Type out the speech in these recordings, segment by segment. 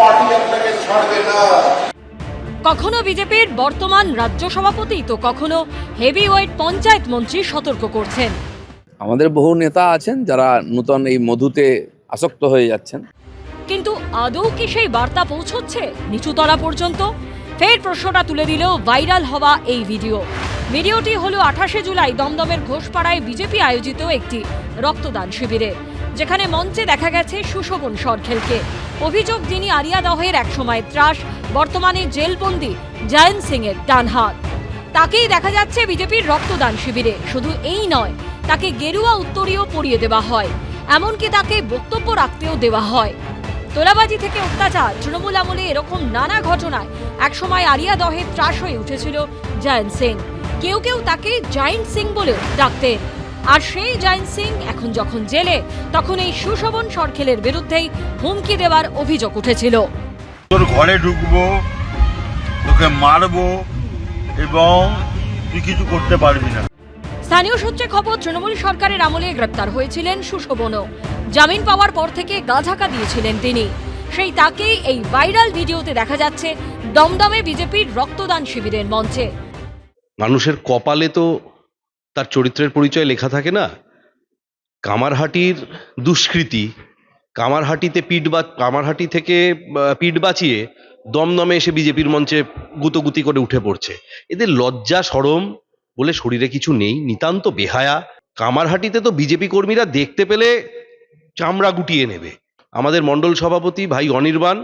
Party আপনাকে ছাড়বে না। কখনো বিজেপির বর্তমান রাজ্য সভাপতি তো কখনো হেভিওয়েট পঞ্চায়েত মন্ত্রী সতর্ক করছেন। আমাদের বহু নেতা আছেন যারা নূতন এই মধুতে আসক্ত হয়ে যাচ্ছেন। কিন্তু আদৌ কি সেই বার্তা পৌঁছচ্ছে নিচুতলা পর্যন্ত? ফের প্রশ্নটা তুলে দিল ভাইরাল হওয়া এই ভিডিওটি হলো 28শে জুলাই দমদমের ঘোষপাড়ায় বিজেপি আয়োজিত একটি রক্তদান শিবিরে, যেখানে মঞ্চে দেখা গেছে সুশোভন সরখেলকে। অভিযোগ, যিনি আরিয়াদহের একসময় ত্রাস, বর্তমানে জেলবন্দি জয়ন্ত সিং এর ডান হাত। তাকেই দেখা যাচ্ছে বিজেপির রক্তদান শিবিরে। শুধু এই নয়, তাকে গেরুয়া উত্তরীয় পরিয়ে দেওয়া হয়, এমনকি তাকে বক্তব্য রাখতেও দেওয়া হয়। তোলাবাজি থেকে অত্যাচার, তৃণমূল আমলে এরকম নানা ঘটনায় একসময় আরিয়াদহে ত্রাস হয়ে উঠেছিল জয়ন্ত সিং। কেউ কেউ তাকে জায়েন্ট সিং বলেও ডাকতেন। আর সেই জয়ন্ত সিং এখন যখন জেলে, তখন এই সুশোভন সরখেলের বিরুদ্ধেই হুমকি দেওয়ার অভিযোগ উঠেছিল। তোর ঘরে ঢুকবো, তোকে মারবো এবং তুই কিছু করতে পারবি না। স্থানীয় সূত্রে খবর, তৃণমূল সরকারের আমলে গ্রেপ্তার হয়েছিলেন সুশোভনও। জামিন পাওয়ার পর থেকে গাঝাকা দিয়েছিলেন তিনি। সেই তাকেই এই ভাইরাল ভিডিওতে দেখা যাচ্ছে দমদমে বিজেপির রক্তদান শিবিরের মঞ্চে। মানুষের কপালে তো তার চরিত্রের পরিচয় লেখা থাকে না। কামারহাটির দুষ্কৃতী কামারহাটি থেকে পিঠ বাঁচিয়ে দমদমে এসে বিজেপির মঞ্চে গুতোগুতি করে উঠে পড়ছে। এদের লজ্জা শরম বলে শরীরে কিছু নেই, নিতান্ত বেহায়া। কামারহাটিতে তো বিজেপি কর্মীরা দেখতে পেলে চামড়া গুটিয়ে নেবে। আমাদের মণ্ডল সভাপতি ভাই অনির্বাণ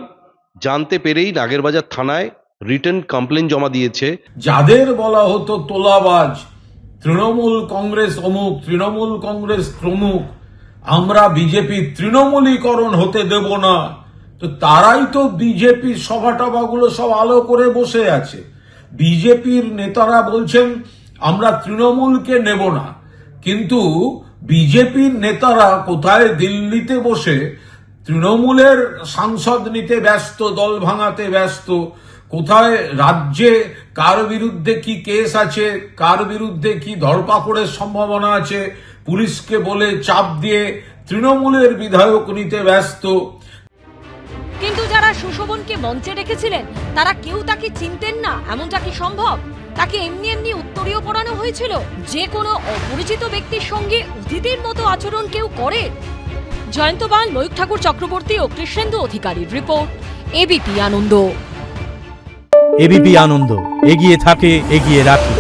জানতে পেরেই নাগেরবাজার থানায় রিটেন কমপ্লেন জমা দিয়েছে। যাদের বলা হতো তোলাবাজ, তৃণমূল কংগ্রেস অমুক, তৃণমূল কংগ্রেস প্রমুখ, আমরা বিজেপি তৃণমূলীকরণ হতে দেব না, তো তারাই তো বিজেপির সভাটাগুলো সব আলো করে বসে আছে। বিজেপির নেতারা বলছেন আমরা তৃণমূলকে নেব না, কিন্তু বিজেপির নেতারা কোথায় দিল্লিতে বসে তৃণমূলের সাংসদ নিতে ব্যস্ত, দল ভাঙাতে ব্যস্ত, কোথায় রাজ্যে কার বিরুদ্ধে কি কেস আছে, কার বিরুদ্ধে কি ধরপাকড়ের সম্ভাবনা আছে, পুলিশকে বলে চাপ দিয়ে তৃণমূলের বিধায়ক নিতে ব্যস্ত। কিন্তু যারা সুশোভনকে মঞ্চে রেখেছিলেন তারা কেউ তাকে চিনতেন না, এমনটা কি সম্ভব? তাকে এমনি এমনি উত্তরীয় পড়ানো হয়েছিল? যে কোনো অপরিচিত ব্যক্তির সঙ্গে অতিথির মতো আচরণ কেউ করে? জয়ন্ত পাল, ময়ূখ ঠাকুর চক্রবর্তী ও কৃষ্ণেন্দু অধিকারীর রিপোর্ট, এবিপি আনন্দ। এবিপি আনন্দ, এগিয়ে থাকে, এগিয়ে রাখে।